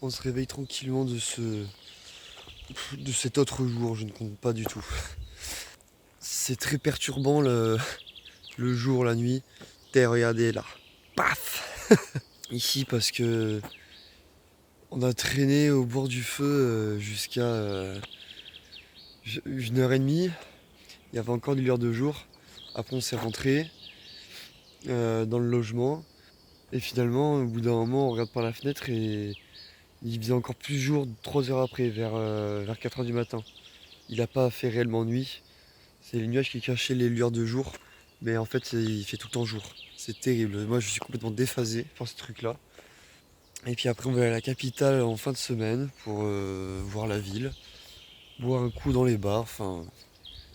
On se réveille tranquillement de cet autre jour, je ne compte pas du tout. C'est très perturbant le jour, la nuit. Regardez là. Paf. Ici parce que on a traîné au bord du feu jusqu'à 1h30. Il y avait encore des lueurs de jour. Après on s'est rentré dans le logement. Et finalement, au bout d'un moment, on regarde par la fenêtre et il faisait encore plus jour 3 heures après, vers 4 heures du matin. Il n'a pas fait réellement nuit. C'est les nuages qui cachaient les lueurs de jour. Mais en fait, il fait tout le temps jour. C'est terrible. Moi, je suis complètement déphasé par ce truc-là. Et puis après, on va aller à la capitale en fin de semaine pour voir la ville. Boire un coup dans les bars. Enfin,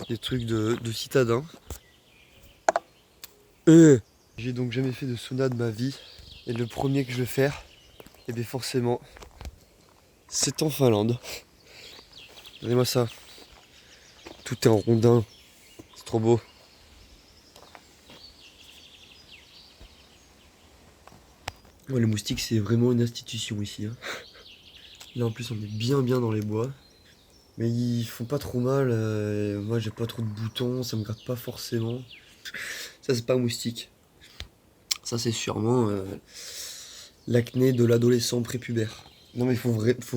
des trucs de citadins. J'ai donc jamais fait de sauna de ma vie. Et le premier que je vais faire, et bien forcément, c'est en Finlande. Regardez-moi ça. Tout est en rondin. C'est trop beau. Ouais, les moustiques, c'est vraiment une institution ici. Hein. Là, en plus, on est bien dans les bois. Mais ils font pas trop mal. Moi, j'ai pas trop de boutons. Ça me gratte pas forcément. Ça, c'est pas un moustique. Ça, c'est sûrement l'acné de l'adolescent prépubère. Non, mais faut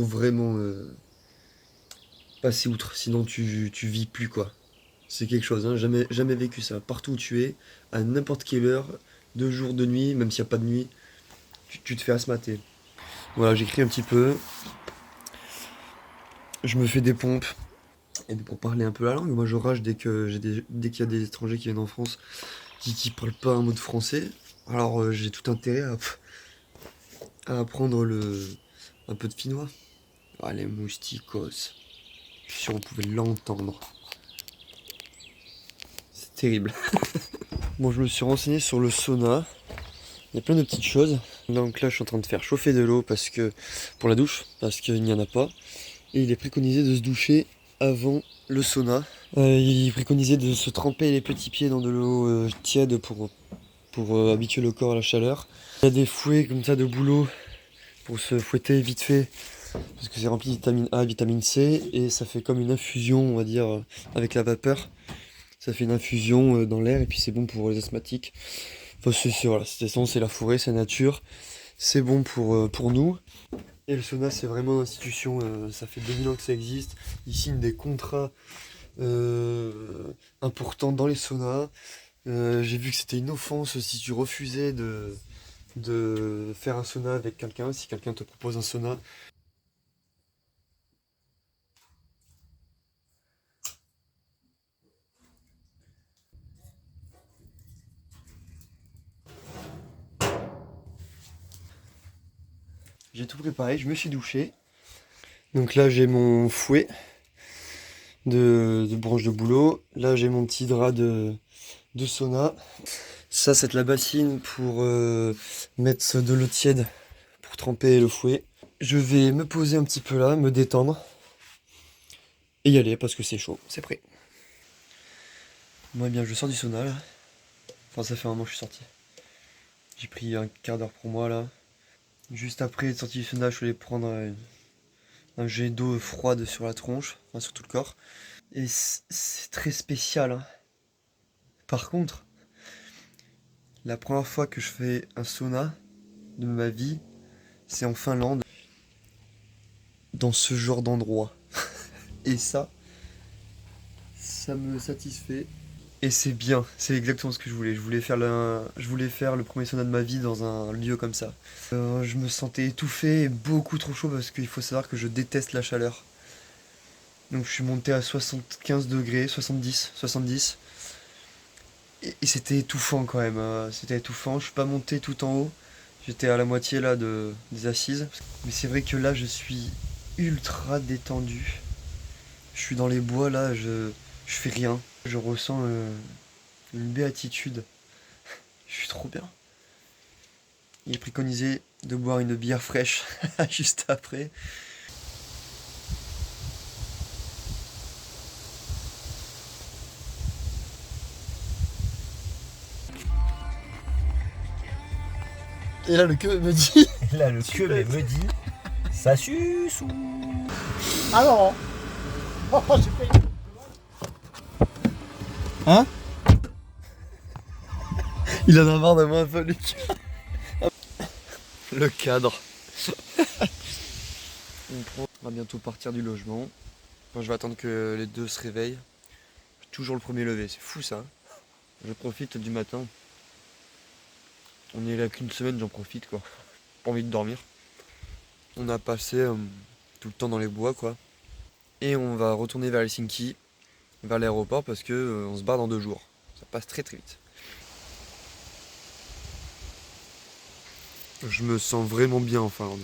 vraiment passer outre. Sinon, tu vis plus, quoi. C'est quelque chose, hein. Jamais vécu ça. Partout où tu es, à n'importe quelle heure, de jour, de nuit, même s'il n'y a pas de nuit, tu te fais asthmater. Voilà, j'écris un petit peu. Je me fais des pompes. Et pour parler un peu la langue, moi je rage dès qu'il y a des étrangers qui viennent en France qui parlent pas un mot de français. Alors j'ai tout intérêt à apprendre un peu de finnois. Ah, les mousticos. Je suis sûr qu'on pouvait l'entendre. C'est terrible. Bon, je me suis renseigné sur le sauna. Il y a plein de petites choses. Donc là, je suis en train de faire chauffer de l'eau pour la douche, parce qu'il n'y en a pas. Et il est préconisé de se doucher avant le sauna. Il est préconisé de se tremper les petits pieds dans de l'eau tiède pour habituer le corps à la chaleur. Il y a des fouets comme ça de boulot pour se fouetter vite fait, parce que c'est rempli de vitamine A, vitamine C, et ça fait comme une infusion, on va dire, avec la vapeur. Ça fait une infusion dans l'air, et puis c'est bon pour les asthmatiques. Enfin, voilà, c'est la forêt, c'est la nature. C'est bon pour nous. Et le sauna, c'est vraiment une institution, ça fait 2000 ans que ça existe. Ils signent des contrats importants dans les saunas. J'ai vu que c'était une offense si tu refusais de faire un sauna avec quelqu'un, si quelqu'un te propose un sauna. J'ai tout préparé, je me suis douché. Donc là, j'ai mon fouet de branche de bouleau. Là, j'ai mon petit drap de sauna. Ça, c'est la bassine pour mettre de l'eau tiède pour tremper le fouet. Je vais me poser un petit peu là, me détendre et y aller parce que c'est chaud, c'est prêt. Moi, bien, je sors du sauna là. Enfin, ça fait un moment que je suis sorti. J'ai pris un quart d'heure pour moi là. Juste après être sorti du sauna, je suis allé prendre un jet d'eau froide sur la tronche, enfin sur tout le corps. Et c'est très spécial. Hein. Par contre, la première fois que je fais un sauna de ma vie, c'est en Finlande, dans ce genre d'endroit. Et ça me satisfait. Et c'est bien, c'est exactement ce que je voulais. Je voulais faire le premier sauna de ma vie dans un lieu comme ça. Je me sentais étouffé et beaucoup trop chaud parce qu'il faut savoir que je déteste la chaleur. Donc je suis monté à 75 degrés, 70. Et c'était étouffant quand même. C'était étouffant. Je suis pas monté tout en haut. J'étais à la moitié là des assises. Mais c'est vrai que là je suis ultra détendu. Je suis dans les bois là, je fais rien. Je ressens une béatitude. Je suis trop bien. Il est préconisé de boire une bière fraîche juste après. Et là le queue me dit Là, le queue me dit, Ça suce ou... Ah non. Oh, j'ai fait... Hein? Il en a marre de moi un peu, Lucas. Le cadre. On va bientôt partir du logement. Enfin, je vais attendre que les deux se réveillent. Toujours le premier lever, c'est fou ça. Je profite du matin. On est là qu'une semaine, j'en profite quoi. Pas envie de dormir. On a passé tout le temps dans les bois quoi. Et on va retourner vers Helsinki, vers l'aéroport parce que on se barre dans 2 jours. Ça passe très très vite. Je me sens vraiment bien en Finlande.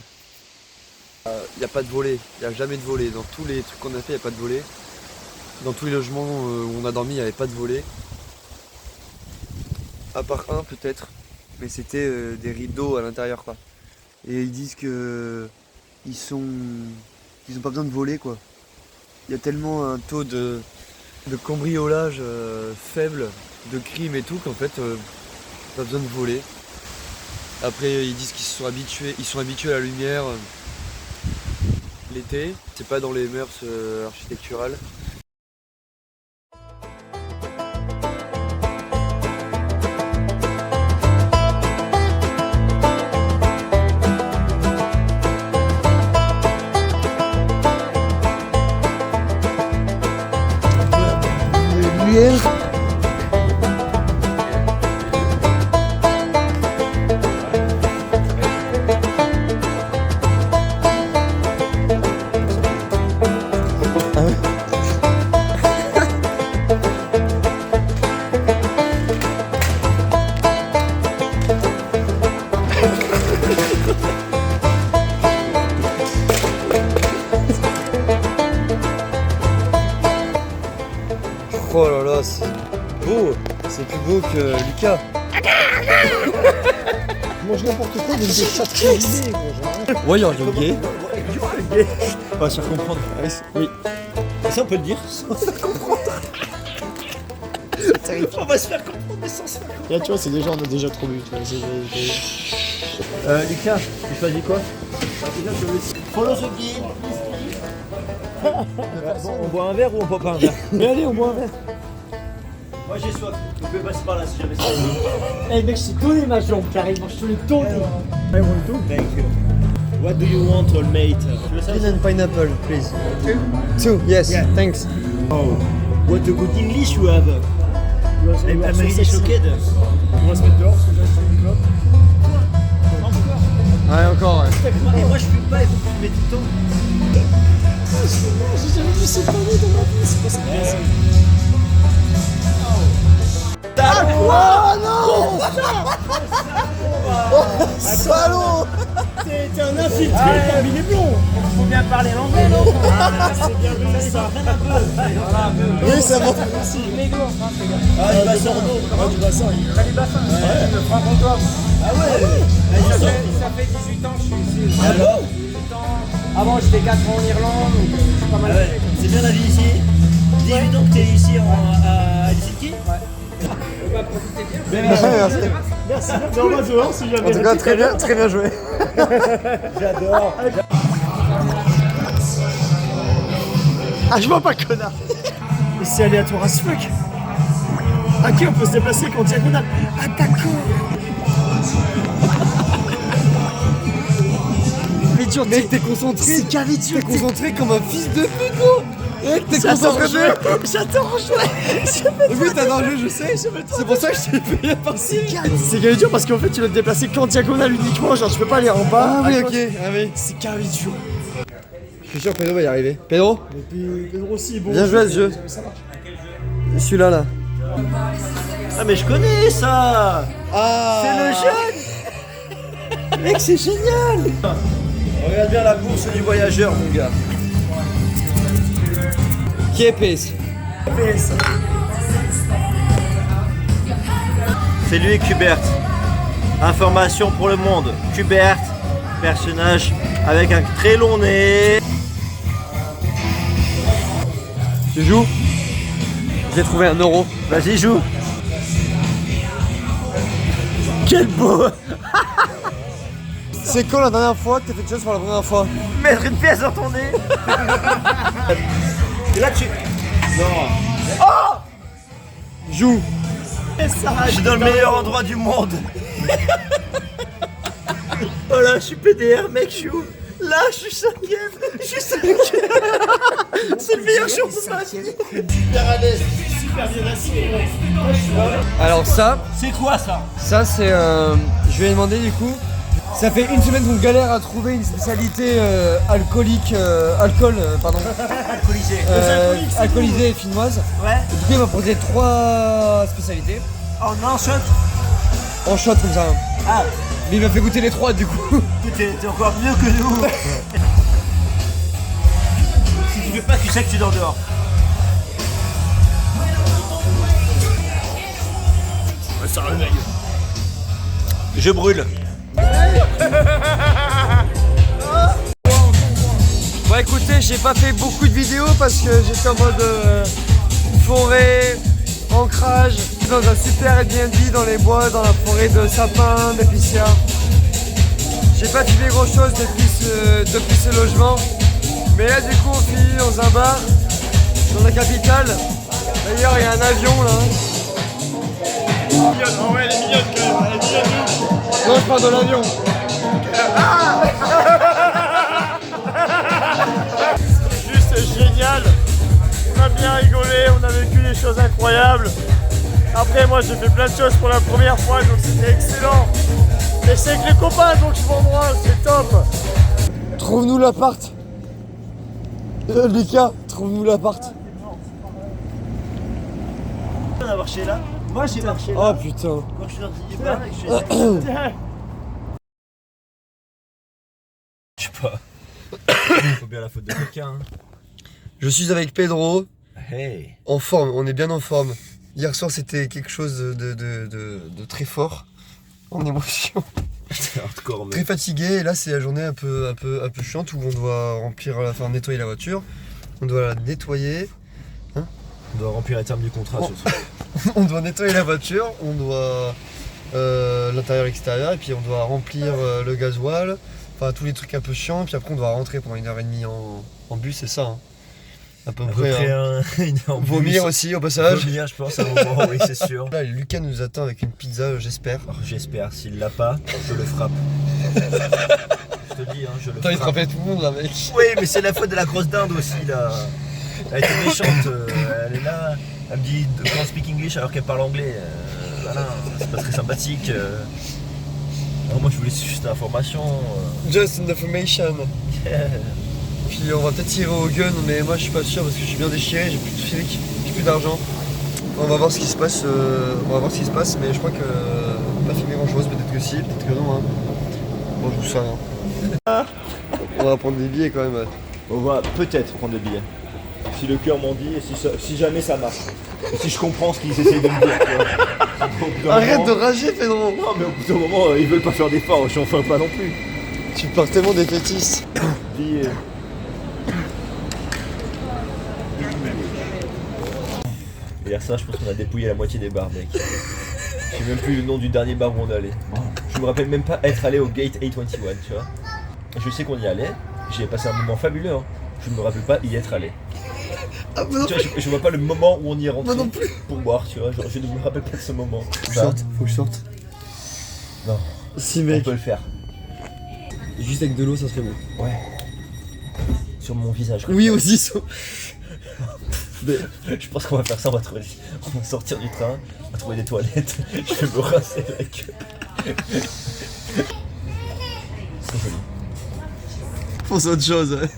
Il n'y a pas de volet, il n'y a jamais de volet. Dans tous les trucs qu'on a fait, il n'y a pas de volet. Dans tous les logements où on a dormi, il n'y avait pas de volet. À part un peut-être, mais c'était des rideaux à l'intérieur quoi. Et ils disent que ils ont pas besoin de voler quoi. Il y a tellement un taux de cambriolage faible, de crime et tout qu'en fait pas besoin de voler. Après ils disent qu'ils sont habitués à la lumière l'été. C'est pas dans les mœurs architecturales. Oh là là, c'est beau, c'est plus beau que Lucas. Mange n'importe quoi, mais c'est pas très gay, gros. Ouais, you're gay. On va se faire comprendre. Oui. Ça on peut le dire. Sans se faire comprendre. On va se faire comprendre mais sans se faire comprendre. Là, tu vois, c'est déjà, on a déjà trop bu. Tu vois, Lucas, tu choisis quoi? Follow the guide. Bon, on boit un verre ou on boit pas un verre? Mais allez, on boit un verre. Moi j'ai soif, vous pouvez passer par là si jamais ça. Eh mec, je t'ai donné ma jambe, carrément, je te l'ai donné. I want to. Thank you. What do you want, old mate? Tu veux ça? Green and pineapple, please. Two, yes, Yeah. thanks. Oh, what a good English you have. I'm really shocked. On va se mettre dehors parce que j'ai acheté une clope. Ouais, encore, ouais. Et moi je fume pas et vous fumez tout le temps. J'ai jamais vu cette année dans ma vie, c'est pas ça. Ah non! Salaud! T'es un infiltré parmi les blonds! Faut bien parler l'anglais, non? C'est bien vu ça! Oui, ça va. Ah, du bassin. Ah, du bassin. Du bassin. Ouais, le franc-comtois. Ah ouais? Ça fait 18 ans que je suis ici. Alors? 18 ans. Avant, j'étais 4 ans en Irlande, donc je suis pas mal. Ouais. C'est bien la vie ici? 18 ans que t'es ici à Helsinki? Ouais. On va profiter bien. Merci. Merci. Mais on va dehors si jamais. En tout cas, très bien joué. J'adore. Ah, je vois pas, connard! Mais c'est aléatoire as fuck! Ok, on peut se déplacer qu'en diagonale. Ah, d'accord! Mec, t'es concentré! C'est Cariture! T'es concentré comme un fils de pute, gros! Mec, t'es concentré de... J'adore jouer! Oui, t'adores jouer, je sais! C'est pour ça que je t'ai payé par ci! C'est Cariture parce qu'en fait, tu dois te déplacer qu'en diagonale uniquement, genre tu peux pas aller en bas. Ah oui, à ok, gauche. ah oui. C'est Cariture! Je suis sûr que Pedro va y arriver. Pedro, Et puis, Pedro aussi, bon. bien joué à ce jeu. Ça marche. Celui-là, là. Ah, mais je connais ça! Ah! C'est le jeune! Mec, c'est génial! Regarde bien la bourse du voyageur, mon gars. Qui est PS? C'est lui, Kubert. Information pour le monde. Kubert, personnage avec un très long nez. Tu joues? J'ai trouvé 1 euro. Vas-y, joue. Quel beau! C'est quand la dernière fois que t'as fait quelque chose pour la première fois? Mettre une pièce dans ton nez. Et là tu... Non. Oh, Joue. je suis dans le meilleur endroit du monde. Oh là, je suis PDR, mec, je suis où? Là, je suis 5ème. Je suis 5ème. C'est le meilleur jour de ma vie. Super à l'aise, super bien assis. Alors ça, C'est quoi ça? ça c'est je lui ai demandé du coup. Ça fait une semaine qu'on galère à trouver une spécialité alcoolique, Alcoolisé. alcoolisée et finnoise. Ouais. Et du coup il m'a proposé 3 spécialités. Oh non, shot. En shot comme ça. Ah, Mais il m'a fait goûter les 3 du coup. t'es encore mieux que nous. Si tu fais pas, tu sais que tu dors dehors. Ça réveille. Je brûle. Bon écoutez, j'ai pas fait beaucoup de vidéos parce que j'étais en mode forêt, ancrage, dans un super Airbnb dans les bois, dans la forêt de sapins, d'épicéas. J'ai pas filmé grand chose depuis ce logement. Mais là du coup on finit dans un bar, dans la capitale. D'ailleurs il y a un avion là. Mignonne, oh ouais, elle est mignonne quand même, elle est mignonne de ouf. Non je parle de l'avion. Juste génial. On a bien rigolé, on a vécu des choses incroyables. Après moi j'ai fait plein de choses pour la première fois donc c'était excellent. Et c'est avec les copains donc je m'embrasse, c'est top. Trouve-nous l'appart. Lucas, trouve-nous l'appart. On a marché là. Moi j'ai marché là. Oh putain. Quand je suis sorti du bar et que je suis... Je sais pas. Faut bien la faute de quelqu'un. Hein. Je suis avec Pedro. Hey. En forme, on est bien en forme. Hier soir c'était quelque chose de très fort. En émotion. Hardcore, Très fatigué et là c'est la journée un peu chiante où on doit nettoyer la voiture. On doit la nettoyer. On doit remplir les termes du contrat Oh. surtout. On doit nettoyer la voiture, on doit l'intérieur extérieur et puis on doit remplir le gasoil. Enfin tous les trucs un peu chiants et puis après on doit rentrer pendant 1h30 en bus, c'est ça hein. À peu près. Hein. Vomir aussi au passage. Vomir je pense à un moment, oui c'est sûr. Là Lucas nous attend avec une pizza j'espère. Oh, j'espère, s'il l'a pas, je le frappe. Je te dis, hein, je le Attends il frappe. frappait tout le monde là mec. Oui mais c'est la faute de la grosse dinde aussi là. Elle était méchante, elle est là, elle me dit don't speak English alors qu'elle parle anglais. Voilà, c'est pas très sympathique. Alors moi je voulais juste l'information. Just an information. Yeah. Puis on va peut-être tirer au gun mais moi je suis pas sûr parce que je suis bien déchiré, j'ai plus de fric, j'ai plus d'argent. On va voir ce qui se passe, mais je crois que pas filmé grand chose, peut-être que si, peut-être que non hein. Bon je vous sais rien. On va prendre des billets quand même. On va peut-être prendre des billets. Si le cœur m'en dit et si jamais ça marche. Et si je comprends ce qu'ils essayent de me dire. Tu vois. Arrête de rager Pedro. Non mais au bout d'un moment ils veulent pas faire d'efforts, je n'en fais pas non plus. Tu pars tellement défaitiste. Billets. Hier ça je pense qu'on a dépouillé la moitié des bars mec. Je sais même plus le nom du dernier bar où on est allé. Je me rappelle même pas être allé au Gate A21 tu vois. Je sais qu'on y allait, j'y ai passé un moment fabuleux hein. Je ne me rappelle pas y être allé. Ah bah non, Tu vois, je vois pas le moment où on y est rentré moi non plus. pour boire tu vois, genre, je ne me rappelle pas de ce moment. Faut que je sorte. Non, Si on mec. peut le faire. Juste avec de l'eau ça serait bon. Ouais. Sur mon visage. Oui aussi ça. Je pense qu'on va faire ça, on va sortir du train, on va trouver des toilettes, je vais me rincer la queue. C'est joli. Pense à autre chose. Ouais.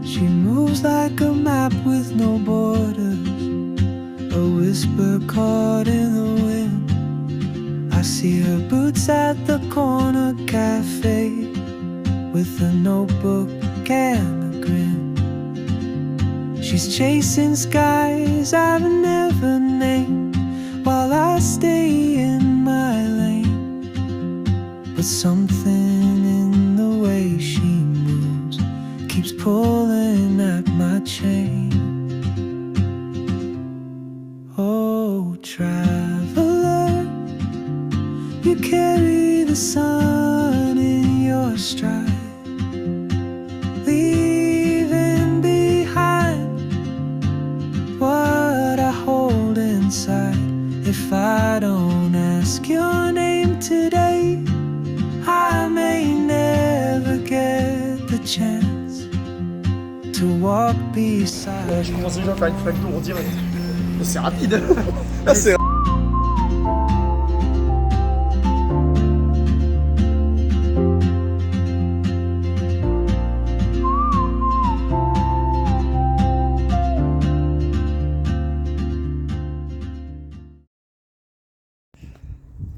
She moves like a map with no borders, a whisper caught in the wind. I see her boots at the corner cafe with a notebook and a grin. She's chasing skies I've never named while I stay in my lane. but something in the way she moves keeps pulling at my chain. Oh, traveler, you carry the sun in your stride, leaving behind what I hold inside. If I don't ask your name today, I may never get the chance to walk beside. Je commence déjà à faire une flaque d'eau en direct. C'est rapide. Là, c'est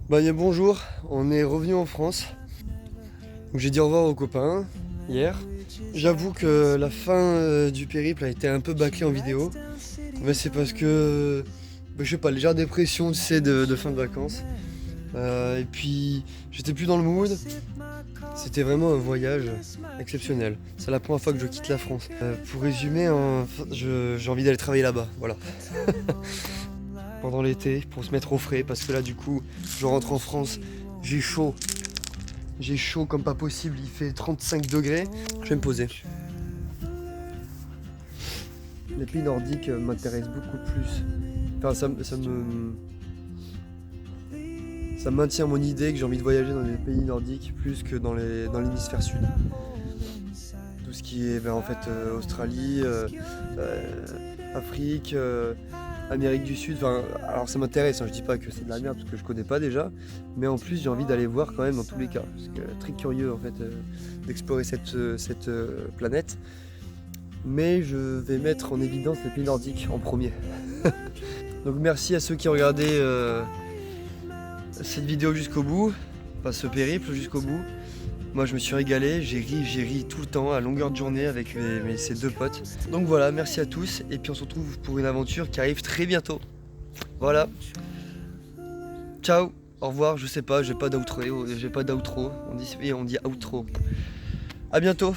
Bah bonjour, on est revenu en France. Donc j'ai dit au revoir aux copains hier. J'avoue que la fin du périple a été un peu bâclée en vidéo. Mais c'est parce que, je sais pas, légère dépression, tu sais, de fin de vacances. Et puis j'étais plus dans le mood. C'était vraiment un voyage exceptionnel. C'est la première fois que je quitte la France. Pour résumer, j'ai envie d'aller travailler là-bas, voilà. Pendant l'été, pour se mettre au frais, parce que là du coup, je rentre en France, j'ai chaud. J'ai chaud comme pas possible, il fait 35 degrés. Je vais me poser. Les pays nordiques m'intéressent beaucoup plus. Enfin, ça maintient mon idée que j'ai envie de voyager dans les pays nordiques plus que dans l'hémisphère sud. Tout ce qui est en fait Australie, Afrique, Amérique du Sud, enfin, alors ça m'intéresse, je dis pas que c'est de la merde parce que je connais pas déjà, mais en plus j'ai envie d'aller voir quand même dans tous les cas, parce que très curieux en fait d'explorer cette planète, mais je vais mettre en évidence les pays nordiques en premier. Donc merci à ceux qui ont regardé cette vidéo jusqu'au bout, enfin ce périple jusqu'au bout. Moi je me suis régalé, j'ai ri tout le temps à longueur de journée avec ces deux potes. Donc voilà, merci à tous et puis on se retrouve pour une aventure qui arrive très bientôt. Voilà. Ciao, au revoir, je sais pas, j'ai pas d'outro. On dit outro. À bientôt.